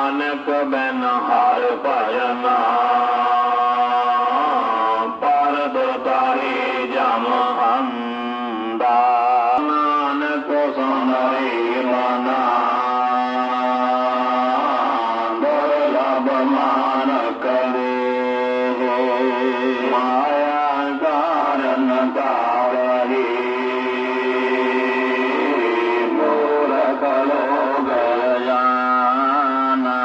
ਨਾਨਕ ਬਿਨ ਹਰਿ ਭਜਨਾ ਪਰ ਦੁਤਾਰੀ ਜਮ ਅੰਦਾ ਨਾਨਕ ਸੁਨਰੀ ਮਨਾ ਦੁਰਲਭ ਮਾਨ ਕਰੇ ਮਾਇਆ ਕਾਰਨ ਤਾਵਰੀ ਮੂਰਖ ਲੋਗ ਜਾਨਾ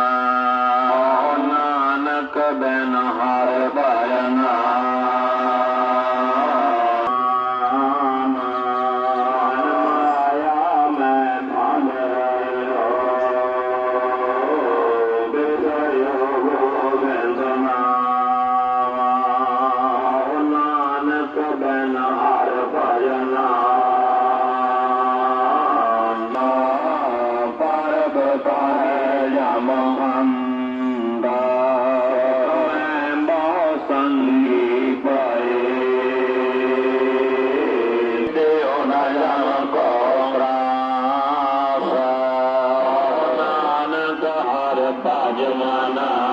ਨਾਨਕ ਬਿਨ ਹਰਿ ਭਜਨਾ Jumana